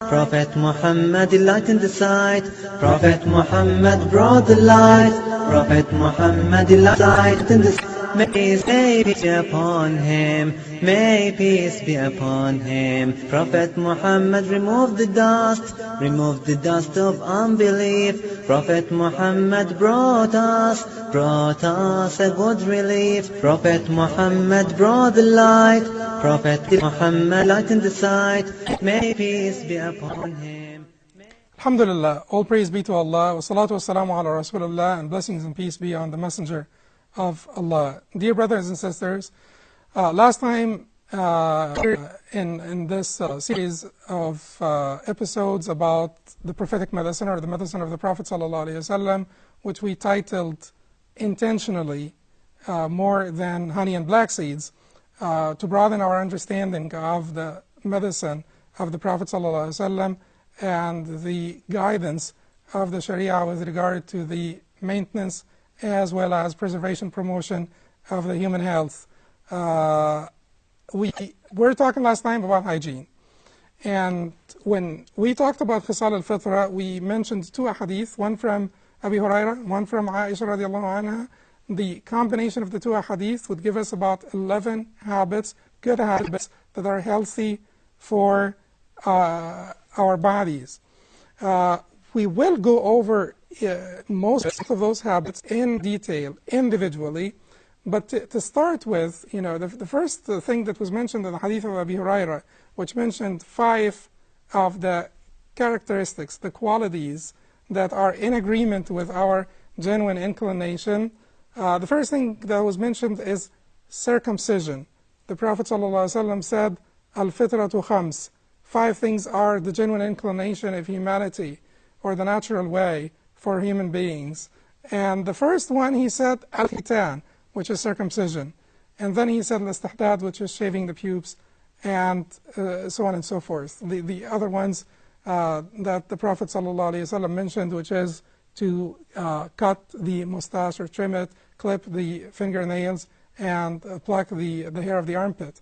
Prophet Muhammad enlightened the sight. Prophet Muhammad brought the light. Prophet Muhammad enlightened the sight. May peace be upon him. May peace be upon him. Prophet Muhammad removed the dust of unbelief. Prophet Muhammad brought us a good relief. Prophet Muhammad brought the light. Prophet Muhammad lightened the sight. May peace be upon him. Alhamdulillah, all praise be to Allah, wa salatu wa salamu ala Rasulullah, and blessings and peace be on the Messenger of Allah. Dear brothers and sisters, last time in this series of episodes about the prophetic medicine or the medicine of the Prophet ﷺ, which we titled intentionally More Than Honey and Black Seeds, to broaden our understanding of the medicine of the Prophet ﷺ and the guidance of the Sharia with regard to the maintenance as well as preservation, promotion of the human health. We were talking last time about hygiene. And when we talked about Khisal al-Fitra, we mentioned two hadith, one from Abi Hurairah, one from Aisha radiallahu anha. The combination of the two hadith would give us about 11 habits, good habits that are healthy for our bodies. We will go over most of those habits in detail, individually, but to start with, the first thing that was mentioned in the hadith of Abi Hurairah, which mentioned 5 of the characteristics, the qualities that are in agreement with our genuine inclination. The first thing that was mentioned is circumcision. The Prophet ﷺ said, Al-fitratu khams. 5 things are the genuine inclination of humanity, or the natural way for human beings. And the first one, he said, al-khitan, which is circumcision. And then he said, al-istihdad, which is shaving the pubes, and so on and so forth. The other ones that the Prophet ﷺ mentioned, which is to cut the mustache or trim it, clip the fingernails, and pluck the hair of the armpit.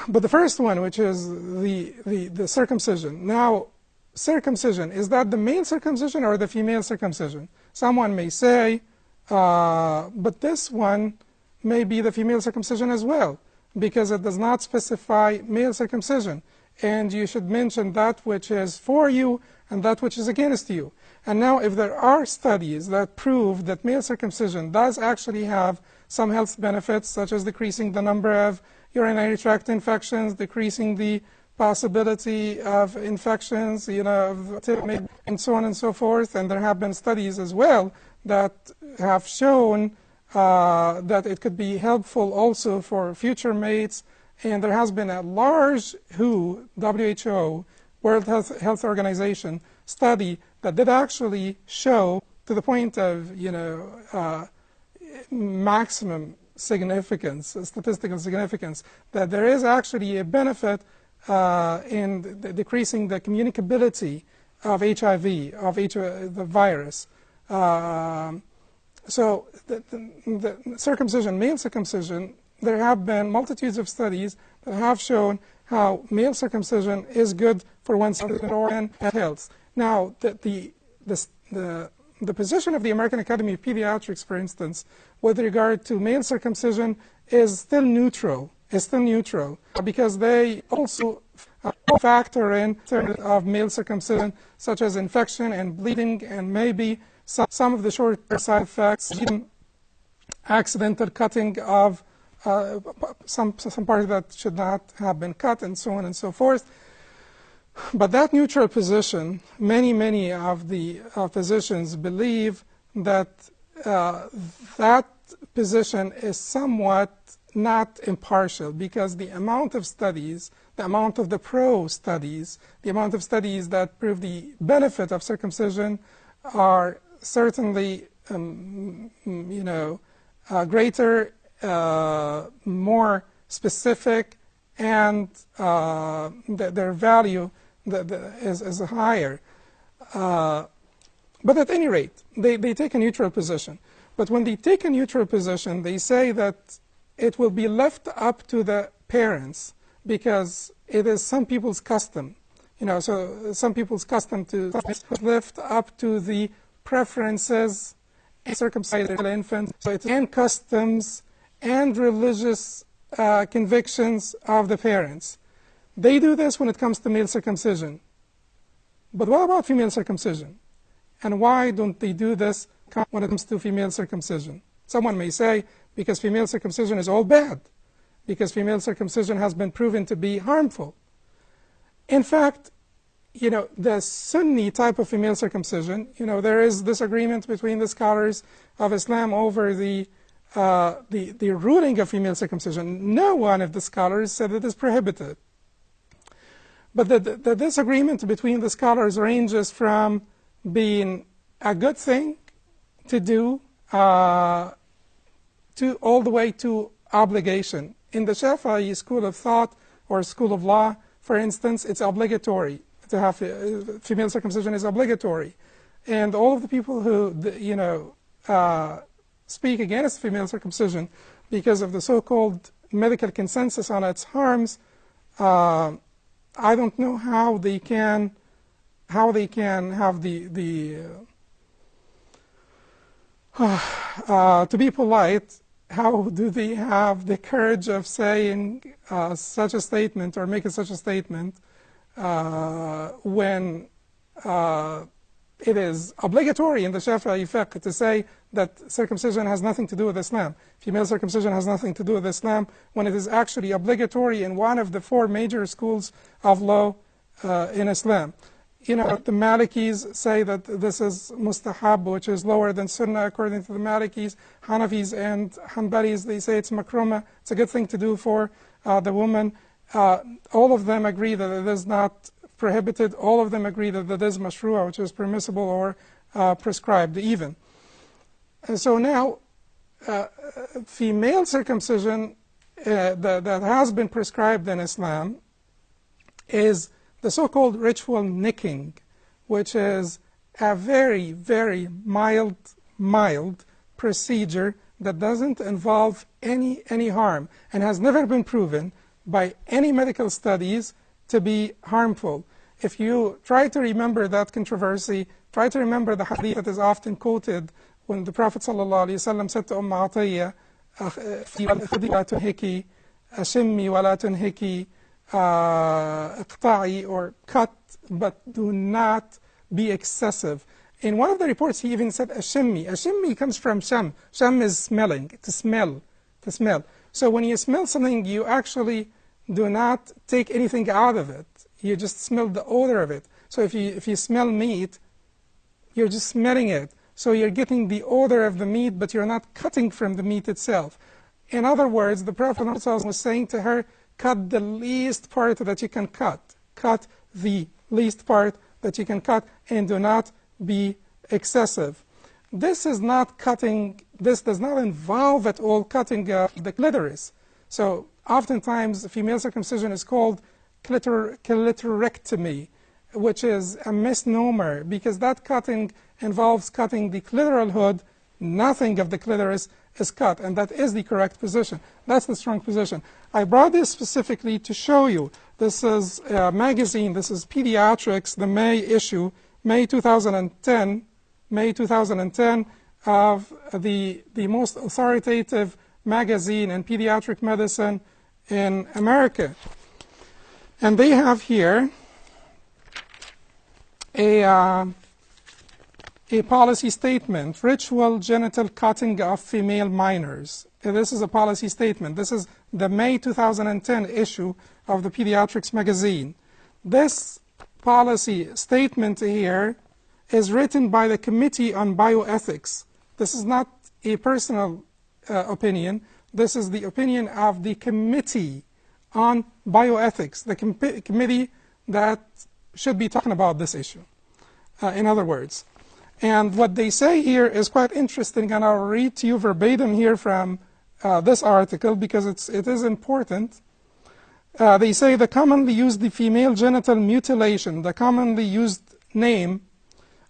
But the first one, which is the circumcision. Now, circumcision, is that the male circumcision or the female circumcision? Someone may say, but this one may be the female circumcision as well, because it does not specify male circumcision. And you should mention that which is for you and that which is against you. And now, if there are studies that prove that male circumcision does actually have some health benefits, such as decreasing the number of urinary tract infections, decreasing the possibility of infections, and so on and so forth. And there have been studies as well that have shown that it could be helpful also for future mates. And there has been a large WHO, World Health Organization, study that did actually show, to the point of maximum significance, statistical significance, that there is actually a benefit in decreasing the communicability of HIV, the virus. So the circumcision, male circumcision, there have been multitudes of studies that have shown how male circumcision is good for one's organ health. Now, the position of the American Academy of Pediatrics, for instance, with regard to male circumcision is still neutral. Because they also factor in terms of male circumcision, such as infection and bleeding, and maybe some of the short side effects, even accidental cutting of some part that should not have been cut, and so on and so forth. But that neutral position, many of the physicians believe that that position is somewhat not impartial, because the amount of studies, the amount of the pro studies, the amount of studies that prove the benefit of circumcision are certainly greater, more specific, and their value is higher. But at any rate, they take a neutral position. But when they take a neutral position, they say that it will be left up to the parents, because it is some people's custom. So some people's custom to lift up to the preferences and circumcise the infant, so it's and customs and religious convictions of the parents. They do this when it comes to male circumcision. But what about female circumcision? And why don't they do this when it comes to female circumcision? Someone may say, because female circumcision is all bad, because female circumcision has been proven to be harmful. In fact, the Sunni type of female circumcision, there is disagreement between the scholars of Islam over the ruling of female circumcision. No one of the scholars said it is prohibited. But the disagreement between the scholars ranges from being a good thing to do to all the way to obligation. In the Shafi'i school of thought or school of law, for instance, it's obligatory to have female circumcision is obligatory. And all of the people who, speak against female circumcision because of the so-called medical consensus on its harms, I don't know how they can have to be polite, how do they have the courage of saying such a statement or making such a statement when it is obligatory in the Shafi'i fiqh to say that circumcision has nothing to do with Islam. Female circumcision has nothing to do with Islam when it is actually obligatory in one of the 4 major schools of law in Islam. The Malikis say that this is mustahab, which is lower than sunnah according to the Malikis. Hanafis and Hanbalis, they say it's makrumah. It's a good thing to do for the woman. All of them agree that it is not prohibited. All of them agree that it is mashru'ah, which is permissible or prescribed even. And so now, female circumcision that has been prescribed in Islam is the so-called ritual nicking, which is a very, very mild procedure that doesn't involve any harm and has never been proven by any medical studies to be harmful. If you try to remember that controversy, try to remember the hadith that is often quoted when the Prophet ﷺ said to Atiyya, "Khudi wa tunhiki, ashimmi wa la tunhiki, iqta'i," or cut, but do not be excessive. In one of the reports, he even said ashimmi. Ashimmi comes from sham. Sham is smelling, to smell. So when you smell something, you actually do not take anything out of it. You just smell the odor of it. So if you smell meat, you're just smelling it. So you're getting the odor of the meat, but you're not cutting from the meat itself. In other words, the Prophet was saying to her, cut the least part that you can cut. Cut the least part that you can cut, and do not be excessive. This is not cutting, this does not involve at all cutting the clitoris. So oftentimes female circumcision is called clitorectomy, which is a misnomer, because that cutting involves cutting the clitoral hood. Nothing of the clitoris is cut, and that is the correct position. That's the strong position. I brought this specifically to show you. This is a magazine, this is Pediatrics, the May issue, May 2010 of the most authoritative magazine in pediatric medicine in America. And they have here a policy statement, ritual genital cutting of female minors. And this is a policy statement. This is the May 2010 issue of the Pediatrics magazine. This policy statement here is written by the Committee on Bioethics. This is not a personal opinion. This is the opinion of the Committee on Bioethics, the committee that should be talking about this issue, in other words. And what they say here is quite interesting, and I'll read to you verbatim here from this article because it is important. They say the commonly used female genital mutilation, the commonly used name,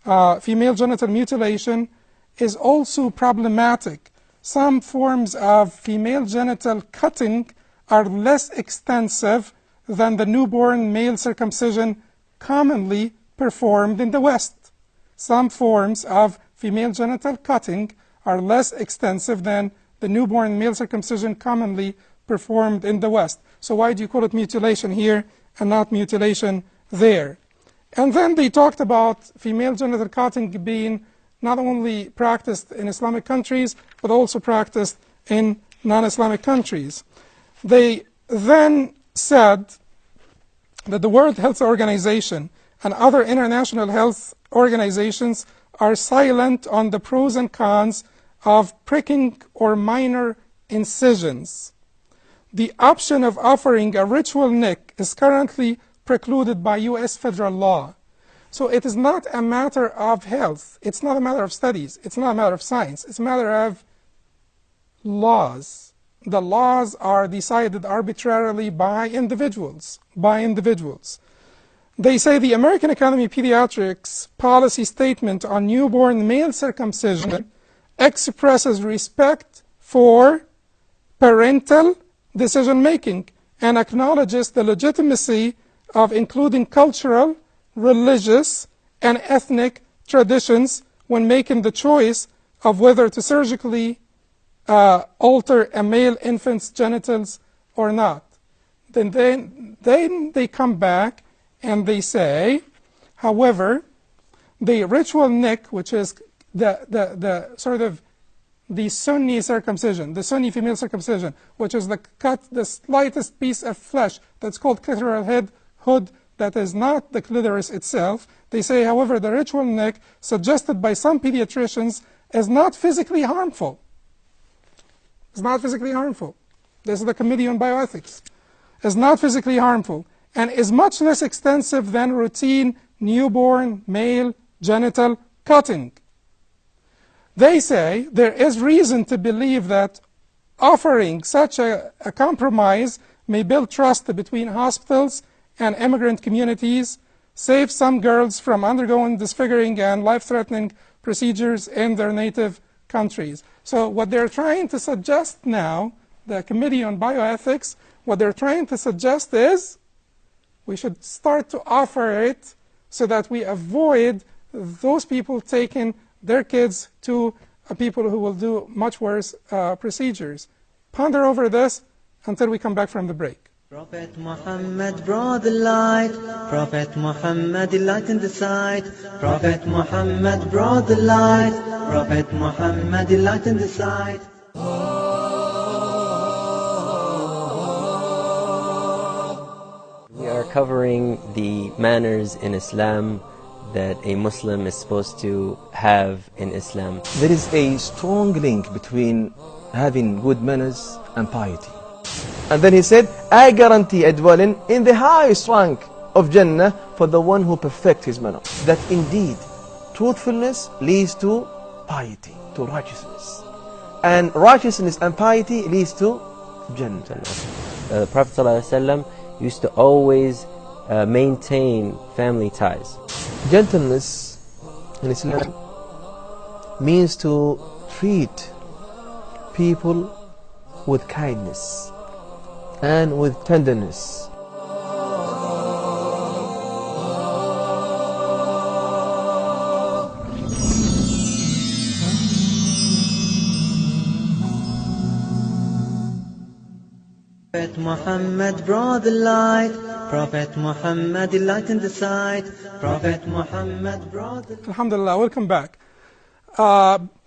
female genital mutilation, is also problematic. Some forms of female genital cutting are less extensive than the newborn male circumcision commonly performed in the West. Some forms of female genital cutting are less extensive than the newborn male circumcision commonly performed in the West. So why do you call it mutilation here and not mutilation there? And then they talked about female genital cutting being not only practiced in Islamic countries, but also practiced in non-Islamic countries. They then said that the World Health Organization and other international health organizations are silent on the pros and cons of pricking or minor incisions. The option of offering a ritual nick is currently precluded by U.S. federal law. So it is not a matter of health. It's not a matter of studies. It's not a matter of science. It's a matter of laws. The laws are decided arbitrarily by individuals. They say the American Academy of Pediatrics policy statement on newborn male circumcision expresses respect for parental decision-making and acknowledges the legitimacy of including cultural, religious, and ethnic traditions when making the choice of whether to surgically alter a male infant's genitals or not. Then they come back and they say, however, the ritual nick, which is the sort of the Sunni circumcision, the Sunni female circumcision, which is the slightest piece of flesh that's called clitoral hood, that is not the clitoris itself. They say, however, the ritual nick suggested by some pediatricians is not physically harmful. It's not physically harmful. This is the Committee on Bioethics. It's not physically harmful and is much less extensive than routine newborn male genital cutting. They say there is reason to believe that offering such a compromise may build trust between hospitals and immigrant communities, save some girls from undergoing disfiguring and life-threatening procedures in their native countries. So what they're trying to suggest now, the Committee on Bioethics, what they're trying to suggest is we should start to offer it so that we avoid those people taking their kids to people who will do much worse procedures. Ponder over this until we come back from the break. Prophet Muhammad brought the light. Prophet Muhammad enlightened the sight. Prophet Muhammad brought the light. Prophet Muhammad enlightened the sight. We are covering the manners in Islam that a Muslim is supposed to have in Islam. There is a strong link between having good manners and piety. And then he said, I guarantee a dwelling in the highest rank of Jannah for the one who perfects his manner. That indeed, truthfulness leads to piety, to righteousness. And righteousness and piety leads to Jannah. The Prophet ﷺ used to always maintain family ties. Gentleness in Islam means to treat people with kindness and with tenderness. Prophet Muhammad brought the light. Prophet Muhammad enlightened the sight. Prophet Muhammad brought the... Alhamdulillah, welcome back.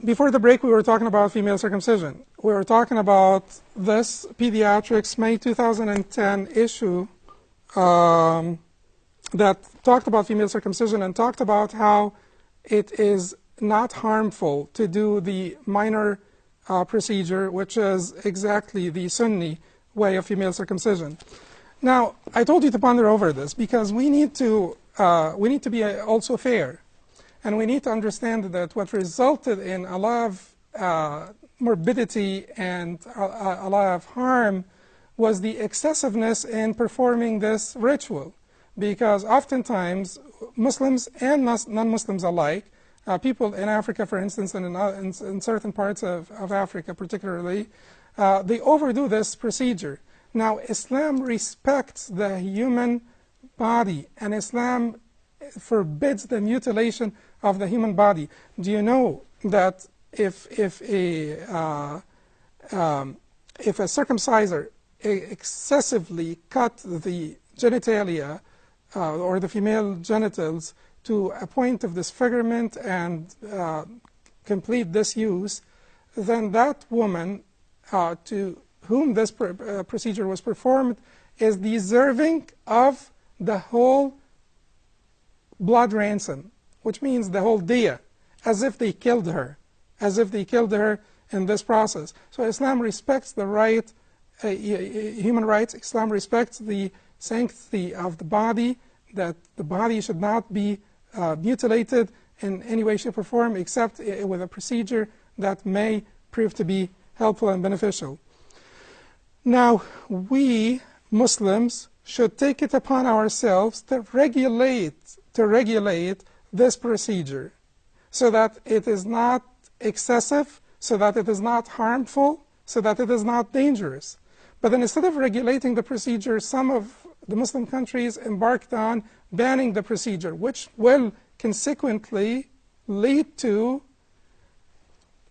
Before the break, we were talking about female circumcision. We were talking about this Pediatrics May 2010 issue that talked about female circumcision and talked about how it is not harmful to do the minor procedure, which is exactly the Sunni way of female circumcision. Now, I told you to ponder over this because we need to be also fair. And we need to understand that what resulted in a lot of morbidity and a lot of harm was the excessiveness in performing this ritual. Because oftentimes, Muslims and non-Muslims alike, people in Africa, for instance, and in certain parts of Africa particularly, they overdo this procedure. Now, Islam respects the human body, and Islam forbids the mutilation of the human body. Do you know that if a circumciser excessively cut the genitalia or the female genitals to a point of disfigurement and complete disuse, then that woman to whom this procedure was performed is deserving of the whole blood ransom, which means the whole diya, as if they killed her, in this process. So Islam respects the right, human rights. Islam respects the sanctity of the body, that the body should not be mutilated in any way, shape, or form, except with a procedure that may prove to be helpful and beneficial. Now, we Muslims should take it upon ourselves to regulate this procedure so that it is not excessive, so that it is not harmful, so that it is not dangerous. But then instead of regulating the procedure, some of the Muslim countries embarked on banning the procedure, which will consequently lead to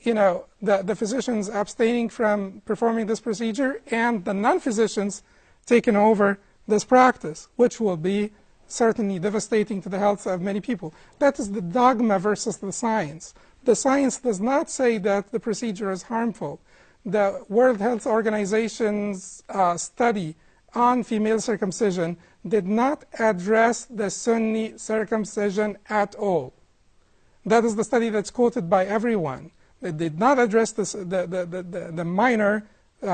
the physicians abstaining from performing this procedure and the non-physicians taking over this practice, which will be certainly devastating to the health of many people. That is the dogma versus the science. The science does not say that the procedure is harmful. The World Health Organization's study on female circumcision did not address the Sunni circumcision at all. That is the study that's quoted by everyone. It did not address the minor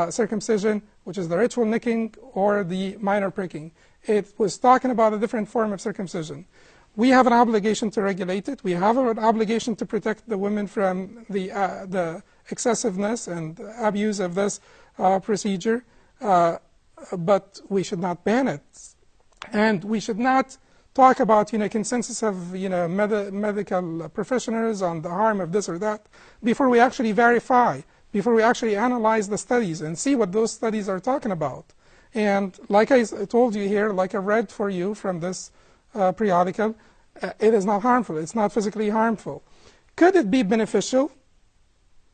circumcision, which is the ritual nicking or the minor pricking. It was talking about a different form of circumcision. We have an obligation to regulate it. We have an obligation to protect the women from the excessiveness and abuse of this procedure, but we should not ban it. And we should not talk about consensus of medical professionals on the harm of this or that before we actually verify, before we actually analyze the studies and see what those studies are talking about. And like I told you here, like I read for you from this periodical, it is not harmful. It's not physically harmful. Could it be beneficial?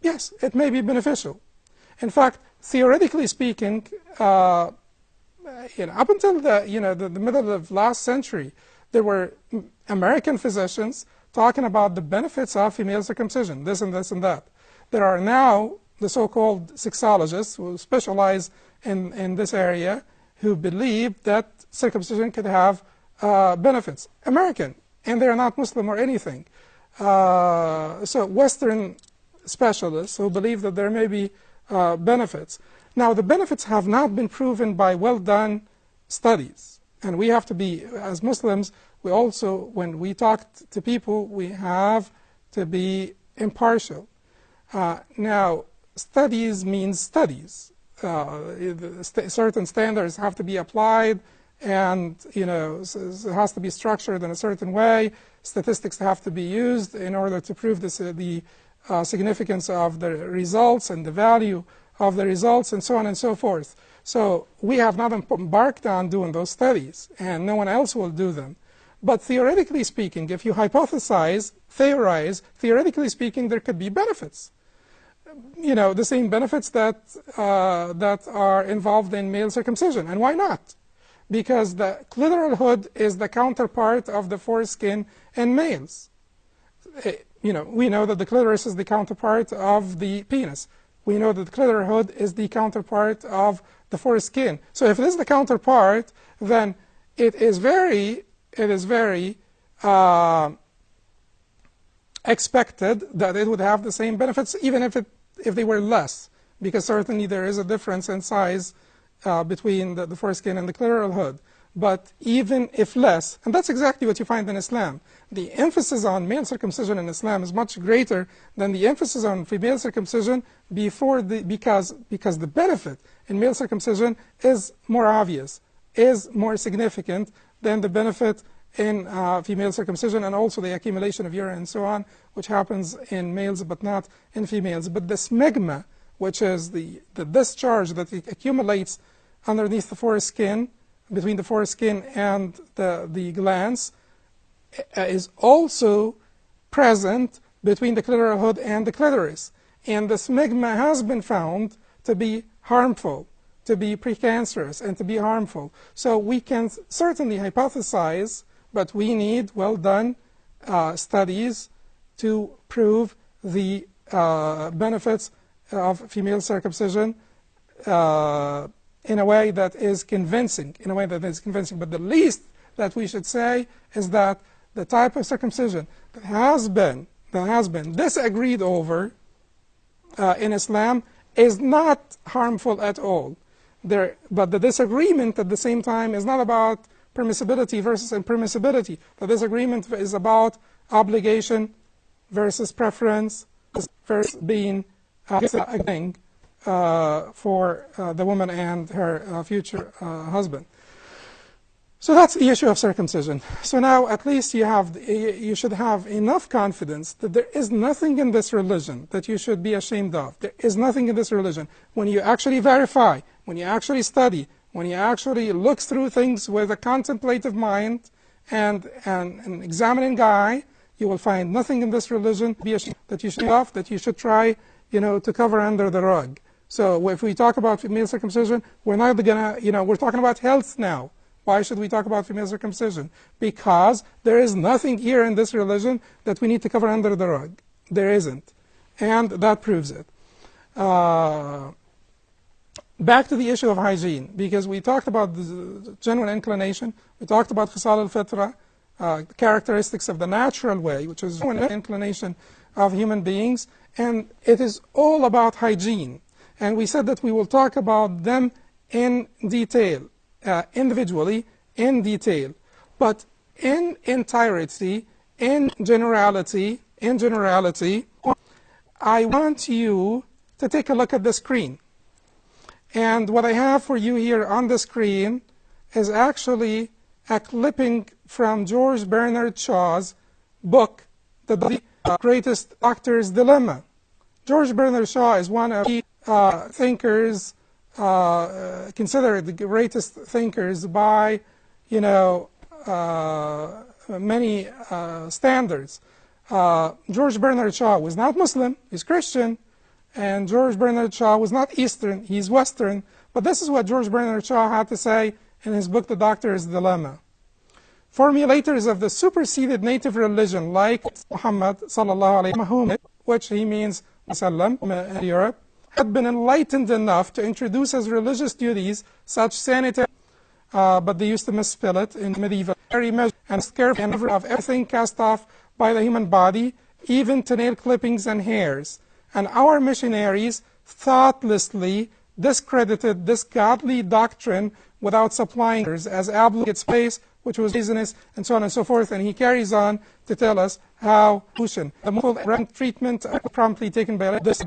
Yes, it may be beneficial. In fact, theoretically speaking, up until the middle of last century, there were American physicians talking about the benefits of female circumcision, this and this and that. There are now the so-called sexologists who specialize in this area who believe that circumcision could have benefits. American, and they are not Muslim or anything. So Western specialists who believe that there may be benefits. Now, the benefits have not been proven by well-done studies. And we have to be, as Muslims, we also, when we talk to people, we have to be impartial. Now, studies means studies. Certain standards have to be applied, and it has to be structured in a certain way. Statistics have to be used in order to prove the significance of the results and the value of the results, and so on and so forth. So we have not embarked on doing those studies, and no one else will do them. But theoretically speaking, if you hypothesize, theorize, theoretically speaking, there could be benefits. The same benefits that are involved in male circumcision. And why not? Because the clitoral hood is the counterpart of the foreskin in males. We know that the clitoris is the counterpart of the penis. We know that the clitoral hood is the counterpart of the foreskin. So if it is the counterpart, then it is very expected that it would have the same benefits, even if they were less, because certainly there is a difference in size between the foreskin and the clitoral hood. But even if less, and that's exactly what you find in Islam. The emphasis on male circumcision in Islam is much greater than the emphasis on female circumcision because the benefit in male circumcision is more obvious, is more significant than the benefit in female circumcision, and also the accumulation of urine and so on, which happens in males but not in females. But the smegma, which is the discharge that accumulates underneath the foreskin, between the foreskin and the glands, is also present between the clitoral hood and the clitoris. And the smegma has been found to be harmful, to be precancerous, and to be harmful. So we can certainly hypothesize, but we need well-done studies to prove the benefits of female circumcision in a way that is convincing, But the least that we should say is that the type of circumcision that has been disagreed over in Islam is not harmful at all. But the disagreement at the same time is not about permissibility versus impermissibility. The disagreement is about obligation versus preference versus being a thing for the woman and her future husband. So that's the issue of circumcision. So now at least you should have enough confidence that there is nothing in this religion that you should be ashamed of. There is nothing in this religion. When you actually verify, when you actually study, when you actually look through things with a contemplative mind and an examining eye, you will find nothing in this religion that you should off, that you should try, to cover under the rug. So if we talk about female circumcision, we're not gonna, we're talking about health now. Why should we talk about female circumcision? Because there is nothing here in this religion that we need to cover under the rug. There isn't. And that proves it. Back to the issue of hygiene, because we talked about the genuine inclination, we talked about khisal al-fitra, characteristics of the natural way, which is the inclination of human beings, and it is all about hygiene. And we said that we will talk about them in detail, individually, in detail. But in entirety, in generality, I want you to take a look at the screen. And what I have for you here on the screen is actually a clipping from George Bernard Shaw's book, The Greatest Doctor's Dilemma. George Bernard Shaw is one of the thinkers, considered the greatest thinkers by, many standards. George Bernard Shaw was not Muslim, he's Christian. And George Bernard Shaw was not Eastern, he's Western. But this is what George Bernard Shaw had to say in his book, The Doctor's Dilemma. Formulators of the superseded native religion, like Muhammad sallallahu alayhi wa sallam, which he means Sallam in Europe, had been enlightened enough to introduce as religious duties such sanitary, but they used to misspell it in medieval measure and care of everything cast off by the human body, even to nail clippings and hairs. And our missionaries thoughtlessly discredited this godly doctrine without supplying as obligate space, which was poisonous, and so on and so forth. And he carries on to tell us how the full treatment promptly taken by this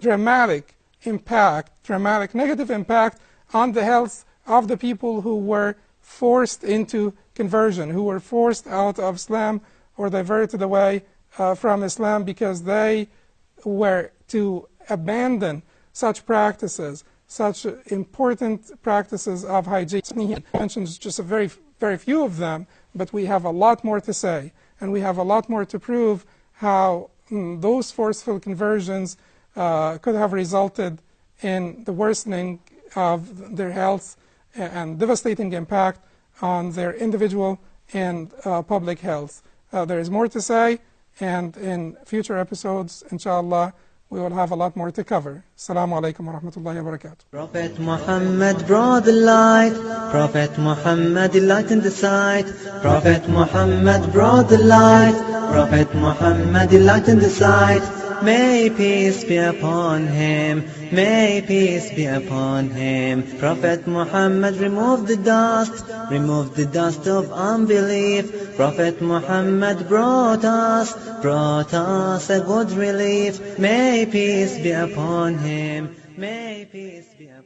dramatic negative impact on the health of the people who were forced into conversion, who were forced out of Islam or diverted away from Islam because they were to abandon such practices, such important practices of hygiene. He mentions just a very, very few of them, but we have a lot more to say, and we have a lot more to prove how those forceful conversions could have resulted in the worsening of their health and devastating impact on their individual and public health. There is more to say, and in future episodes, inshallah, we will have a lot more to cover. Assalamu alaikum wa rahmatullahi wa barakatuh. Prophet Muhammad brought the light. Prophet Muhammad enlightened the sight. Prophet Muhammad brought the light. Prophet Muhammad enlightened the sight. May peace be upon him. May peace be upon him. Prophet Muhammad removed the dust of unbelief. Prophet Muhammad brought us a good relief. May peace be upon him. May peace be upon him.